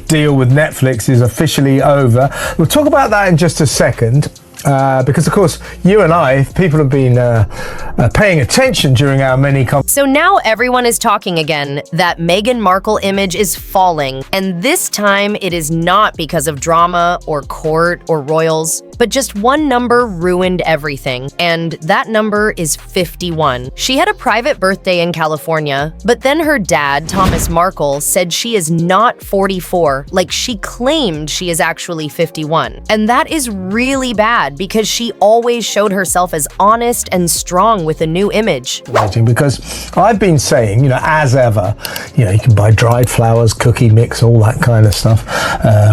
deal with Netflix is officially over. We'll talk about that in just a second. Because of course you and I, people have been paying attention during our many So now everyone is talking again that Meghan Markle image is falling, and this time it is not because of drama or court or royals, but just one number ruined everything, and that number is 51. She had a private birthday in California, but then her dad, Thomas Markle, said she is not 44, like she claimed she is actually 51. And that is really bad because she always showed herself as honest and strong with a new image. Because I've been saying, as ever, you can buy dried flowers, cookie mix, all that kind of stuff,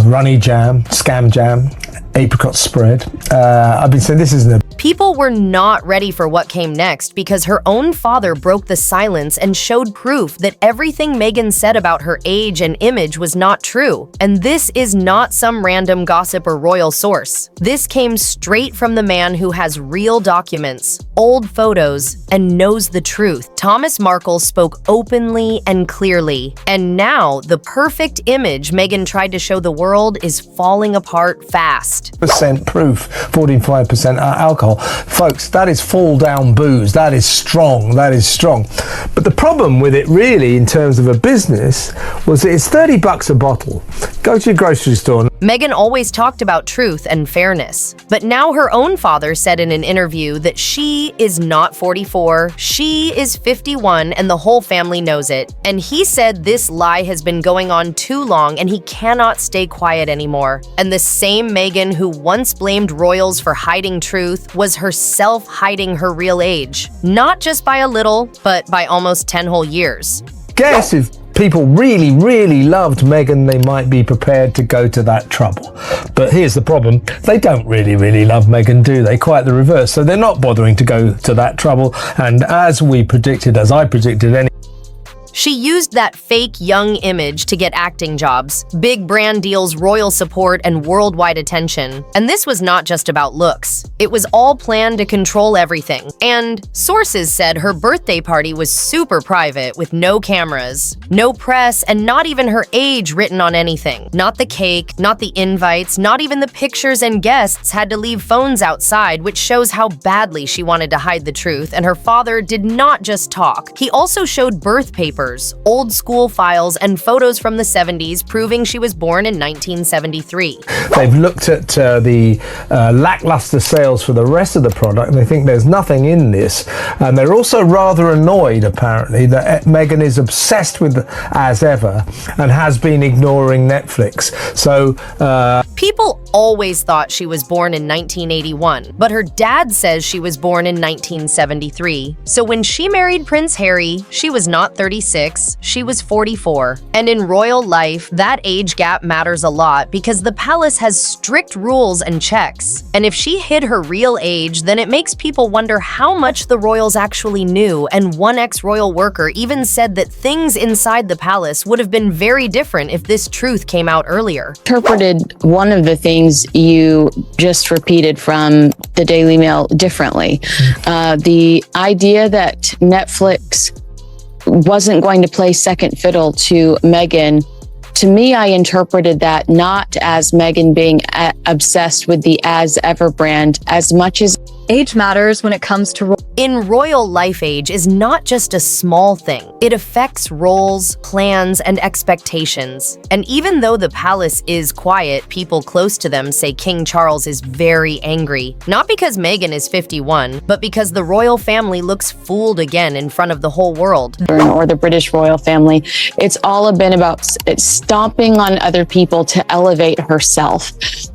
runny jam, scam jam, apricot spread. I've been saying this isn't a... People were not ready for what came next because her own father broke the silence and showed proof that everything Meghan said about her age and image was not true. And this is not some random gossip or royal source. This came straight from the man who has real documents, old photos, and knows the truth. Thomas Markle spoke openly and clearly. And now, the perfect image Meghan tried to show the world is falling apart fast. Percent proof, 45% alcohol. Folks, that is fall down booze. That is strong. That is strong. But the problem with it really in terms of a business was that it's $30 a bottle. Go to your grocery store. Meghan always talked about truth and fairness, but now her own father said in an interview that she is not 44, she is 51, and the whole family knows it. And he said this lie has been going on too long and he cannot stay quiet anymore. And the same Meghan who once blamed royals for hiding truth was herself hiding her real age. Not just by a little, but by almost 10 whole years. Guess if people really, really loved Meghan, they might be prepared to go to that trouble. But here's the problem. They don't really, really love Meghan, do they? Quite the reverse. So they're not bothering to go to that trouble. And as I predicted, she used that fake young image to get acting jobs, big brand deals, royal support, and worldwide attention. And this was not just about looks. It was all planned to control everything. And sources said her birthday party was super private with no cameras, no press, and not even her age written on anything. Not the cake, not the invites, not even the pictures and guests had to leave phones outside, which shows how badly she wanted to hide the truth. And her father did not just talk. He also showed birth papers, old school files, and photos from the 70s proving she was born in 1973. They've looked at the lackluster sales for the rest of the product and they think there's nothing in this. And they're also rather annoyed, apparently, that Meghan is obsessed with as ever and has been ignoring Netflix. So people always thought she was born in 1981, but her dad says she was born in 1973. So when she married Prince Harry, she was not 36, she was 44. And in royal life, that age gap matters a lot because the palace has strict rules and checks. And if she hid her real age, then it makes people wonder how much the royals actually knew. And one ex-royal worker even said that things inside the palace would have been very different if this truth came out earlier. Interpreted one of the things you just repeated from the Daily Mail differently. The idea that Netflix wasn't going to play second fiddle to Meghan, to me, I interpreted that not as Meghan being obsessed with the As Ever brand as much as age matters when it comes to in royal life. Age is not just a small thing. It affects roles, plans, and expectations. And even though the palace is quiet, people close to them say King Charles is very angry. Not because Meghan is 51, but because the royal family looks fooled again in front of the whole world. Or the British royal family. It's all been about stomping on other people to elevate herself.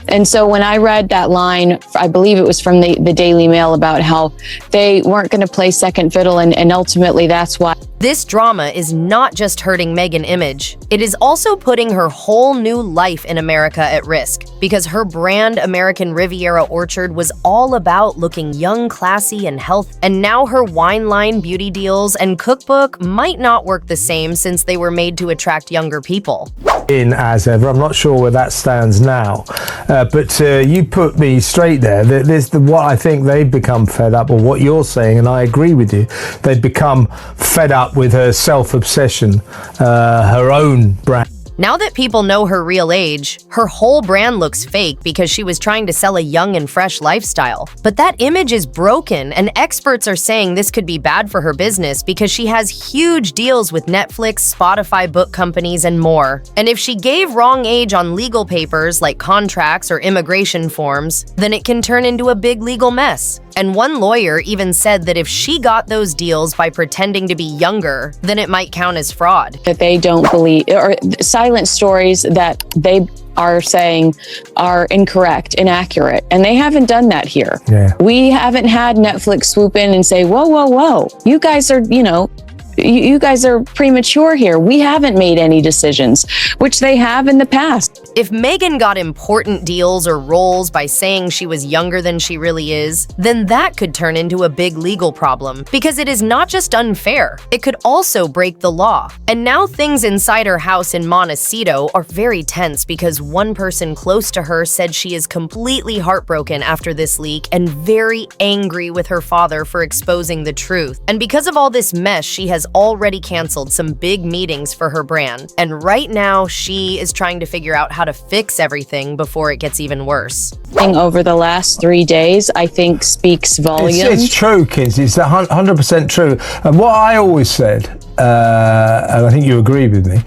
And so when I read that line, I believe it was from the Daily Mail, about how they weren't going to play second fiddle, and ultimately that's why. This drama is not just hurting Meghan's image, it is also putting her whole new life in America at risk, because her brand American Riviera Orchard was all about looking young, classy, and healthy. And now her wine line, beauty deals, and cookbook might not work the same since they were made to attract younger people. In as ever, I'm not sure where that stands now, but you put me straight there. There's what I think they've become fed up, or what you're saying, and I agree with you. They've become fed up with her self-obsession, her own brand. Now that people know her real age, her whole brand looks fake because she was trying to sell a young and fresh lifestyle. But that image is broken, and experts are saying this could be bad for her business because she has huge deals with Netflix, Spotify, book companies, and more. And if she gave wrong age on legal papers like contracts or immigration forms, then it can turn into a big legal mess. And one lawyer even said that if she got those deals by pretending to be younger, then it might count as fraud. That they don't believe, or silent stories that they are saying are incorrect, inaccurate. And they haven't done that here. Yeah. We haven't had Netflix swoop in and say, whoa, whoa, whoa, you guys are, you guys are premature here. We haven't made any decisions, which they have in the past. If Meghan got important deals or roles by saying she was younger than she really is, then that could turn into a big legal problem because it is not just unfair, it could also break the law. And now things inside her house in Montecito are very tense because one person close to her said she is completely heartbroken after this leak and very angry with her father for exposing the truth. And because of all this mess, she has already canceled some big meetings for her brand. And right now, she is trying to figure out how to fix everything before it gets even worse. Over the last 3 days, I think speaks volumes. It's true, kids. It's 100% true. And what I always said, and I think you agree with me,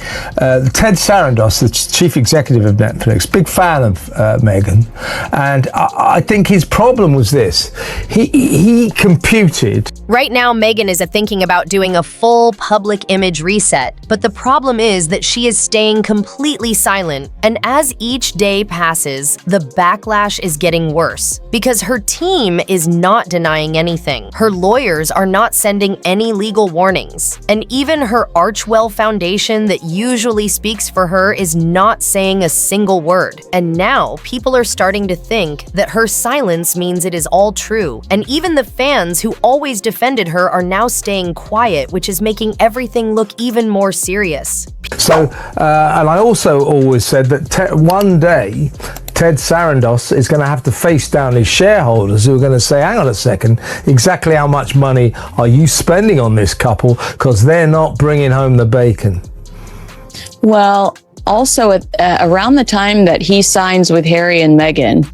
Ted Sarandos, the chief executive of Netflix, big fan of Meghan, and I think his problem was this. He computed. Right now, Meghan is thinking about doing a full public image reset, but the problem is that she is staying completely silent, and as each day passes, the backlash is getting worse because her team is not denying anything. Her lawyers are not sending any legal warnings, and even her Archwell Foundation that usually speaks for her is not saying a single word. And now people are starting to think that her silence means it is all true, and even the fans who always defended her are now staying quiet, which is making everything look even more serious. So, and I also always said that one day, Ted Sarandos is going to have to face down his shareholders who are going to say, hang on a second, exactly how much money are you spending on this couple? Because they're not bringing home the bacon. Well, also around the time that he signs with Harry and Meghan,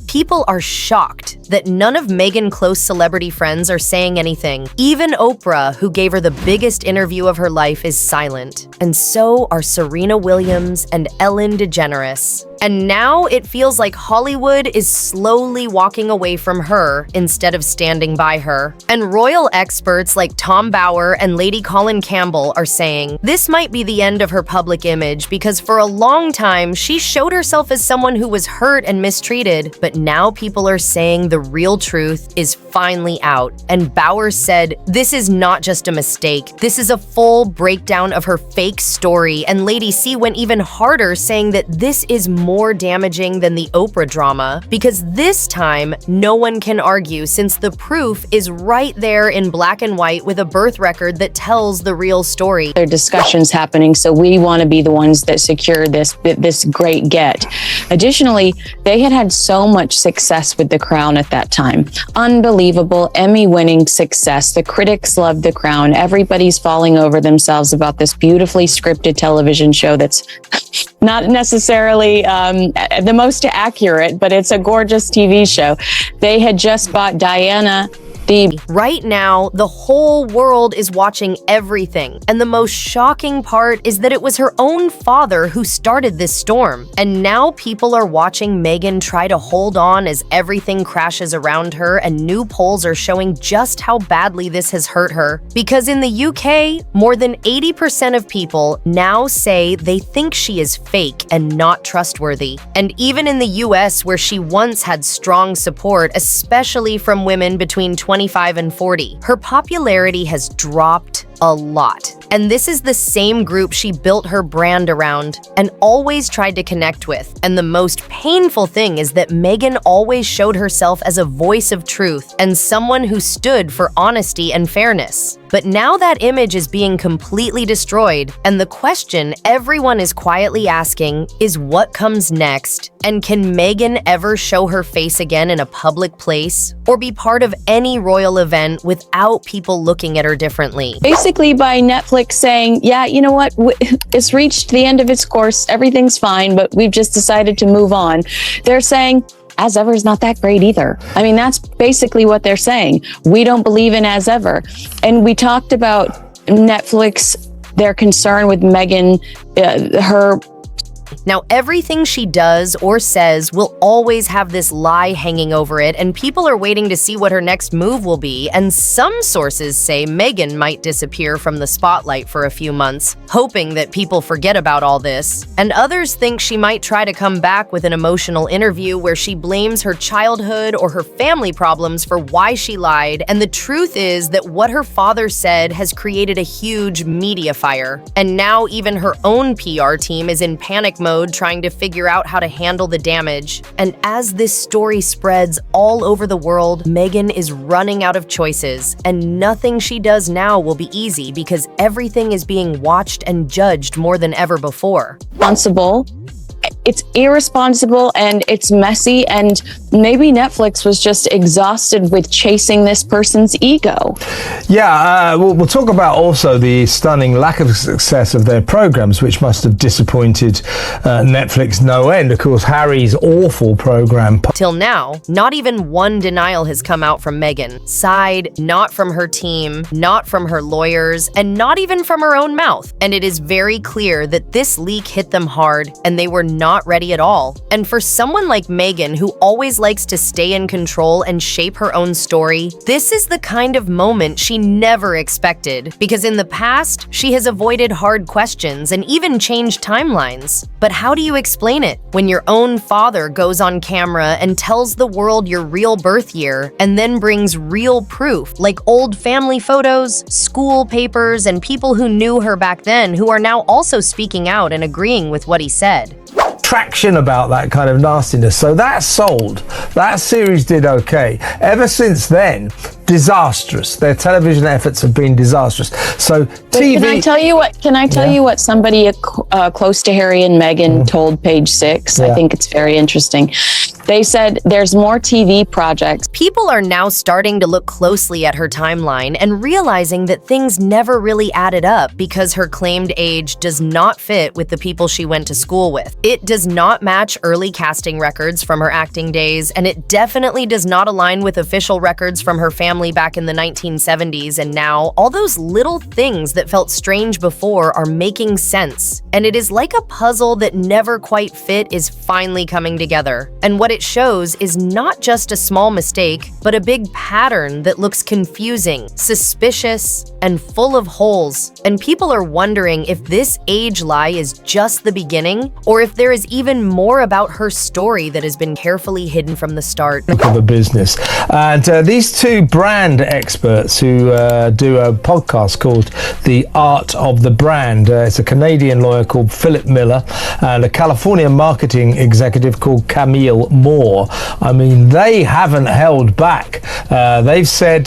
people are shocked that none of Meghan's close celebrity friends are saying anything. Even Oprah, who gave her the biggest interview of her life, is silent. And so are Serena Williams and Ellen DeGeneres. And now it feels like Hollywood is slowly walking away from her instead of standing by her. And royal experts like Tom Bower and Lady Colin Campbell are saying this might be the end of her public image because for a long time she showed herself as someone who was hurt and mistreated, but now people are saying the real truth is finally out. And Bower said, this is not just a mistake. This is a full breakdown of her fake story. And Lady C went even harder, saying that this is more damaging than the Oprah drama because this time no one can argue since the proof is right there in black and white with a birth record that tells the real story. There are discussions happening, so we want to be the ones that secure this great get. Additionally, they had so much success with The Crown at that time. Unbelievable Emmy-winning success. The critics loved The Crown. Everybody's falling over themselves about this beautifully scripted television show that's not necessarily the most accurate, but it's a gorgeous TV show. They had just bought Diana. Right now, the whole world is watching everything, and the most shocking part is that it was her own father who started this storm. And now people are watching Meghan try to hold on as everything crashes around her, and new polls are showing just how badly this has hurt her. Because in the UK, more than 80% of people now say they think she is fake and not trustworthy. And even in the US, where she once had strong support, especially from women between 25 and 40, her popularity has dropped a lot. And this is the same group she built her brand around and always tried to connect with. And the most painful thing is that Meghan always showed herself as a voice of truth and someone who stood for honesty and fairness. But now that image is being completely destroyed, and the question everyone is quietly asking is what comes next? And can Meghan ever show her face again in a public place or be part of any royal event without people looking at her differently? Basically, basically by Netflix saying, yeah, you know what, it's reached the end of its course, everything's fine, but we've just decided to move on. They're saying, As Ever is not that great either. I mean, that's basically what they're saying. We don't believe in As Ever. And we talked about Netflix, their concern with Meghan, her. Now, everything she does or says will always have this lie hanging over it, and people are waiting to see what her next move will be, and some sources say Meghan might disappear from the spotlight for a few months, hoping that people forget about all this, and others think she might try to come back with an emotional interview where she blames her childhood or her family problems for why she lied, and the truth is that what her father said has created a huge media fire, and now even her own PR team is in panic mode trying to figure out how to handle the damage. And as this story spreads all over the world, Meghan is running out of choices, and nothing she does now will be easy because everything is being watched and judged more than ever before. Responsible. It's irresponsible and it's messy, and maybe Netflix was just exhausted with chasing this person's ego. Yeah, we'll talk about also the stunning lack of success of their programs, which must have disappointed Netflix no end. Of course, Harry's awful program. Till now, not even one denial has come out from Meghan. Side, not from her team, not from her lawyers, and not even from her own mouth. And it is very clear that this leak hit them hard, and they were not ready at all. And for someone like Meghan, who always likes to stay in control and shape her own story, this is the kind of moment she never expected, because in the past, she has avoided hard questions and even changed timelines. But how do you explain it when your own father goes on camera and tells the world your real birth year and then brings real proof, like old family photos, school papers, and people who knew her back then who are now also speaking out and agreeing with what he said? Traction about that kind of nastiness. So that sold. That series did okay. Ever since then, disastrous. Their television efforts have been disastrous. So TV. Can I tell you what? Can I tell you what somebody close to Harry and Meghan told Page Six? I think it's very interesting. They said there's more TV projects. People are now starting to look closely at her timeline and realizing that things never really added up because her claimed age does not fit with the people she went to school with. It does not match early casting records from her acting days, and it definitely does not align with official records from her family back in the 1970s, and now all those little things that felt strange before are making sense. And it is like a puzzle that never quite fit is finally coming together. And what it shows is not just a small mistake, but a big pattern that looks confusing, suspicious, and full of holes. And people are wondering if this age lie is just the beginning, or if there is even more about her story that has been carefully hidden from the start. Of a business. And these two brand experts who do a podcast called The Art of the Brand. It's a Canadian lawyer called Philip Miller and a California marketing executive called Camille Moore. I mean, they haven't held back. They've said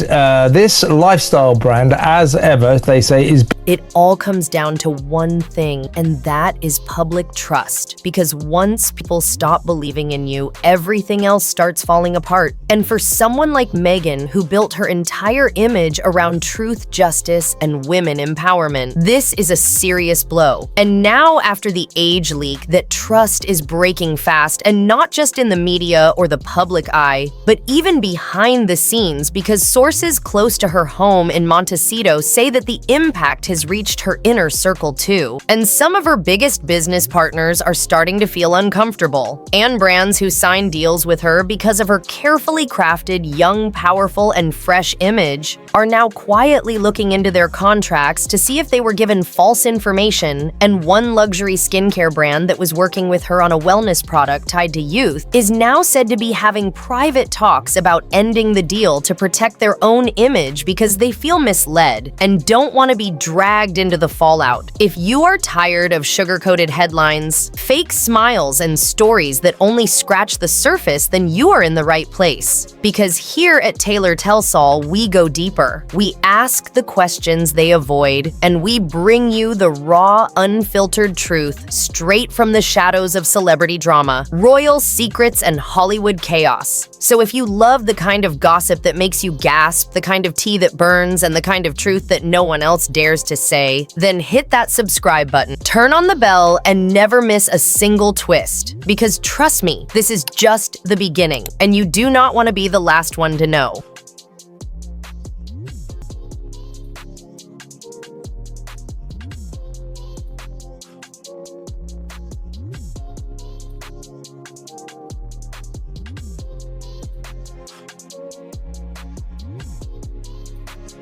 this lifestyle brand, As Ever, they say, is... It all comes down to one thing, and that is public trust. Because once people stop believing in you, everything else starts falling apart. And for someone like Meghan, who built her entire image around truth, justice, and women empowerment, this is a serious blow. And now, after the age leak, that trust is breaking fast, and not just in the media or the public eye, but even behind the scenes, because sources close to her home in Montecito say that the impact has reached her inner circle too. And some of her biggest business partners are starting to feel uncomfortable. And brands who signed deals with her because of her carefully crafted, young, powerful, and fresh image are now quietly looking into their contracts to see if they were given false information. And one luxury skincare brand that was working with her on a wellness product tied to youth is now said to be having private talks about ending the deal to protect their own image because they feel misled and don't want to be dragged into the fallout. If you are tired of sugar-coated headlines, fake smiles, and stories that only scratch the surface, then you are in the right place. Because here at Taylor Tells All, we go deeper. We ask the questions they avoid, and we bring you the raw, unfiltered truth straight from the shadows of celebrity drama, royal secrets, and Hollywood chaos. So if you love the kind of gossip that makes you gasp, the kind of tea that burns, and the kind of truth that no one else dares to say, then hit that subscribe button, turn on the bell, and never miss a single twist. Because trust me, this is just the beginning, and you do not want to be the last one to know.